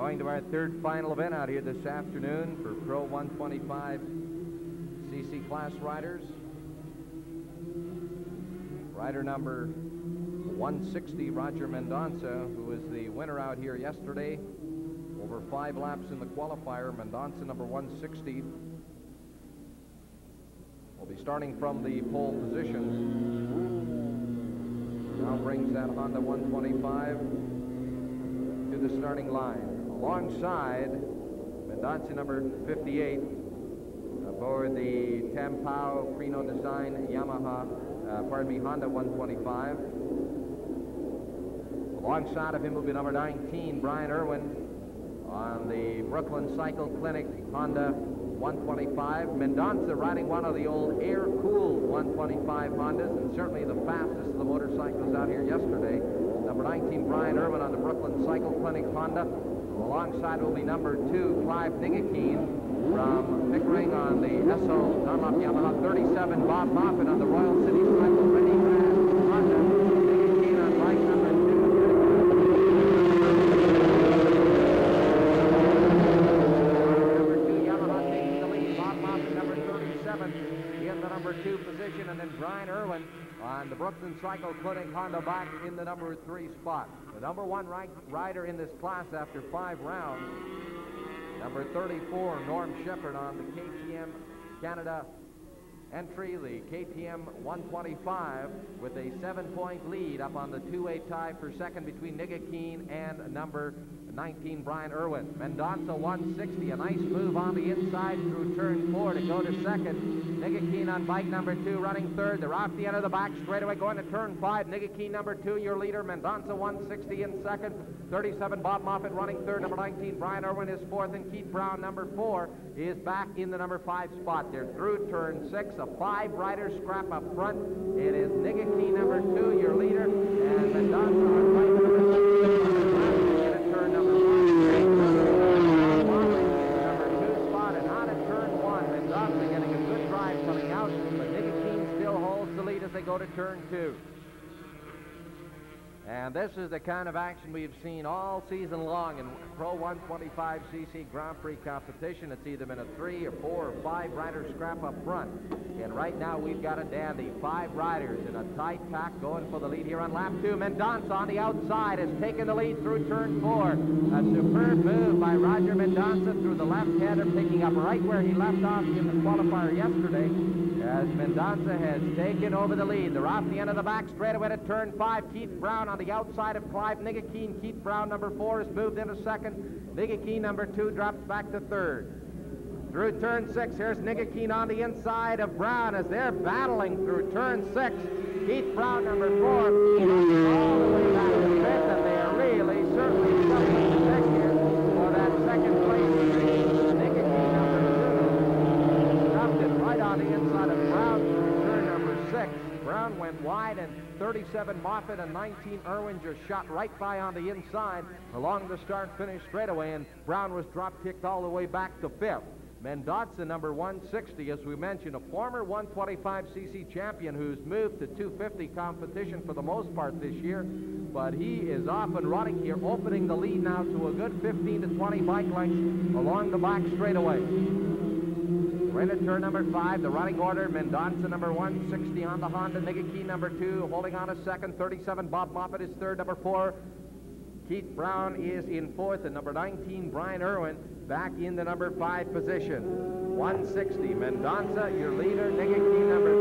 Going to our third final event out here this afternoon for Pro 125cc class riders. Rider number 160, Roger Mendonça, who was the winner out here yesterday. Over 5 laps in the qualifier. Mendonça, number 160, will be starting from the pole position. Now brings that Honda 125 to the starting line. Alongside Mendonça, number 58, aboard the Tampao Prino Design Honda 125. Alongside of him will be number 19, Brian Irwin, on the Brooklyn Cycle Clinic Honda 125. Mendonça riding one of the old air-cooled 125 Hondas, and certainly the fastest of the motorcycles out here yesterday. Number 19, Brian Irwin, on the Brooklyn Cycle Clinic Honda. Alongside will be number 2, Clive Nigakeen from Pickering on the Esso Dunlop Yamaha 37, Bob Moffitt on the Royal City Cycle Ready Honda. Nigakeen on bike number 2. Number 2, Yamaha taking the lead. Bob Moffitt, number 37, in the number 2 position, and then Brian Irwin on the Brooklyn Cycle Clinic Honda back in the number 3 spot. The number 1 rider in this class after 5 rounds, number 34, Norm Shepard on the KTM Canada entry, the KTM 125, with a 7-point lead up on the 2-way tie for second between Nigakeen and number 19, Brian Irwin. Mendonça 160, a nice move on the inside through turn 4 to go to second. Nigakeen on bike number 2 running third. They're off the end of the back straightaway going to turn 5. Nigakeen number 2, your leader. Mendonça 160 in second. 37, Bob Moffitt running third. Number 19, Brian Irwin is fourth, and Keith Brown, number 4, is back in the number 5 spot. They're through turn 6. A 5-rider scrap up front. It is Nigakeen number 2, your leader, and Mendonça on bike number 6. Turn number 1. Number 2 spot, and on at turn 1. Mendonça getting a good drive coming out, but Nigakeen still holds the lead as they go to turn 2. And this is the kind of action we've seen all season long in Pro 125cc Grand Prix competition. It's either been a 3 or 4 or 5 rider scrap up front. And right now we've got a dandy. 5 riders in a tight pack going for the lead here on lap 2. Mendonça on the outside has taken the lead through turn 4. A superb move by Roger Mendonça through the left-hander, picking up right where he left off in the qualifier yesterday, as Mendonça has taken over the lead. They're off the end of the back straightaway to turn 5. Keith Brown on the outside of Clive Nigakeen. Keith Brown, number 4, has moved into second. Nigakeen, number 2, drops back to third. Through turn 6, here's Nigakeen on the inside of Brown as they're battling through turn 6. Keith Brown, number 4, all the way back to fifth, and they are really certainly suffering the neck here for that second place. Nigakeen, number 2, dropped it right on the inside of Brown through turn number 6. Brown went wide, and 37 Moffitt and 19 Irwin just shot right by on the inside along the start-finish straightaway, and Brown was drop-kicked all the way back to 5th. Mendonça, number 160, as we mentioned, a former 125cc champion who's moved to 250 competition for the most part this year, but he is off and running here, opening the lead now to a good 15 to 20 bike lengths along the back straightaway. We're into turn number 5, the running order. Mendonça, number 160 on the Honda. Nigakeen, number 2, holding on a second. 37, Bob Moffitt is third. Number 4, Keith Brown is in fourth, and number 19, Brian Irwin, back in the number 5 position. 160, Mendonça, your leader. Nigakeen, number 2,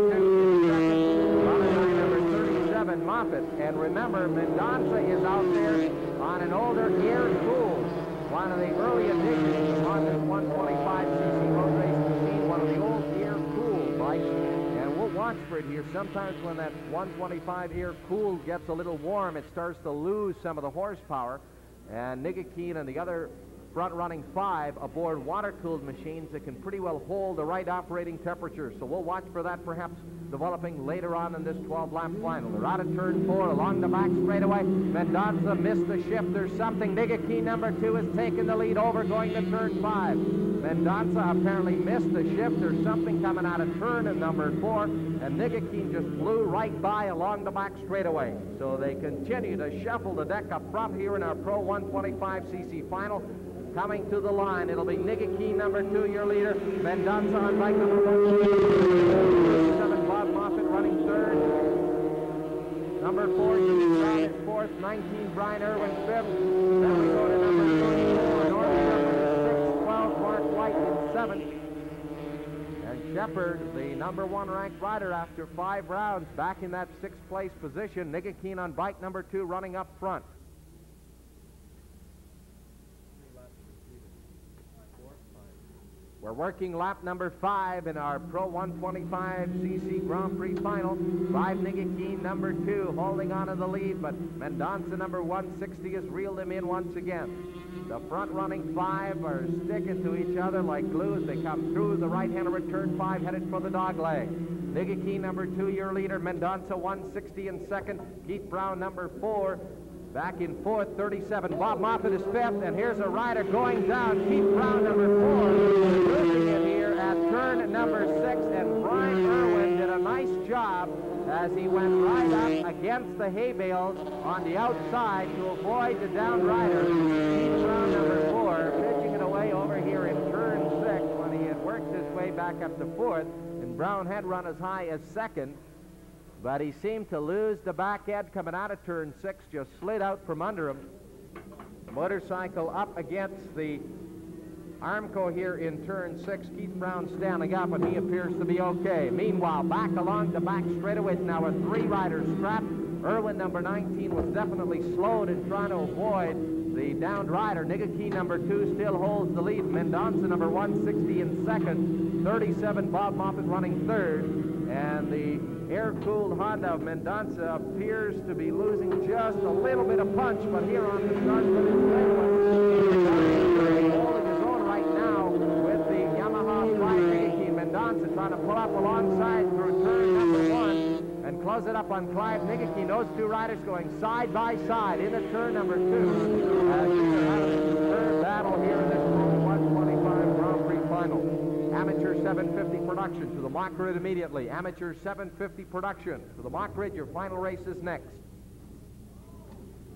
is second. Running line number 37, Moffitt. And remember, Mendonça is out there on an older air-cooled, one of the early editions of Honda's 125cc road race machine, one of the old air-cooled bikes. And we'll watch for it here. Sometimes when that 125 air-cooled gets a little warm, it starts to lose some of the horsepower. And Nigakeen and the other front-running 5 aboard water-cooled machines that can pretty well hold the right operating temperature. So we'll watch for that perhaps developing later on in this 12-lap final. They're out of turn 4 along the back straightaway. Mendonça missed the shift. There's something. Nigakeen, number 2, has taken the lead over going to turn 5. Mendonça apparently missed the shift. There's something coming out of turn at number 4, and Nigakeen just flew right by along the back straightaway. So they continue to shuffle the deck up front here in our Pro 125cc final. coming to the line. It'll be Nicky, number 2, your leader. Mendonca on bike number 1. 7, Bob Moffett running third. Number 4, Keith Brown is fourth. 19, Brian Irwin fifth. Then we go to number 34, Norman Shepard in 6th. 12, Mark White in 7th. And Shepard, the number 1 ranked rider after 5 rounds, back in that 6th place position. Nicky Keene on bike number 2 running up front. We're working lap number 5 in our Pro 125cc Grand Prix final. 5, Nicky Keene, number 2, holding on to the lead, but Mendonca, number 160, has reeled him in once again. The front running 5 are sticking to each other like glue as they come through the right-hander return 5, headed for the dog leg. Nicky Keene, number 2, your leader. Mendonca, 160 in 2nd. Keith Brown, number 4. Back in 4th, 37. Bob Moffett is 5th, and here's a rider going down. Keith Brown, number 4, losing it here at turn number 6, and Brian Irwin did a nice job as he went right up against the hay bales on the outside to avoid the down rider. Keith Brown, number 4, pitching it away over here in turn 6 when he had worked his way back up to 4th, and Brown had run as high as 2nd. But he seemed to lose the back end coming out of turn 6, just slid out from under him. The motorcycle up against the Armco here in turn 6. Keith Brown standing up, and he appears to be okay. Meanwhile, back along the back straightaway now with 3 riders strapped. Irwin, number 19, was definitely slowed in trying to avoid the downed rider. Nicky Keene, number 2, still holds the lead. Mendonca, number 160 in 2nd. 37, Bob Moffett running 3rd. And the air-cooled Honda of Mendonca appears to be losing just a little bit of punch, but here on the start with his straightaway, holding his own right now with the Yamaha 5 Nicky Keene. Mendonca trying to pull up alongside through turn number 1 and close it up on Clive Nicky Keene. Those 2 riders going side by side into turn number 2 as we have a third battle here in this Pro 125 Grand Prix final. Amateur 750 production to the mock grid immediately. Amateur 750 production to the mock grid. Your final race is next.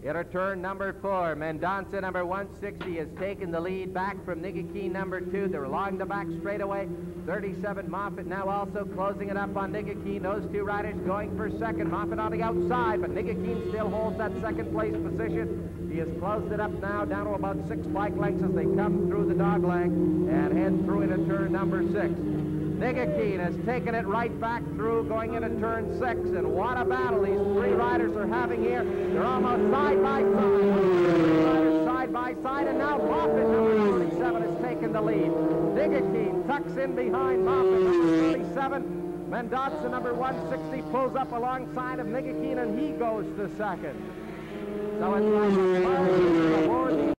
Into turn number 4. Mendonca, number 160, has taken the lead back from Nicky Keene, number 2. They're along the back straightaway. 37, Moffett now also closing it up on Nicky Keene. Those 2 riders going for 2nd. Moffett on the outside, but Nicky Keene still holds that 2nd place position. He has closed it up now down to about 6 bike lengths as they come through the dog leg and head through into turn number 6. Nicky Keene has taken it right back through going into turn 6, and what a battle these 3 riders are having here. They're almost side by side. 3 riders side by side, and now Moffett, number 37, has taken the lead. Nicky Keene tucks in behind Moffett, number 37. Mendonca, number 160, pulls up alongside of Nicky Keene, and he goes to 2nd. So it's like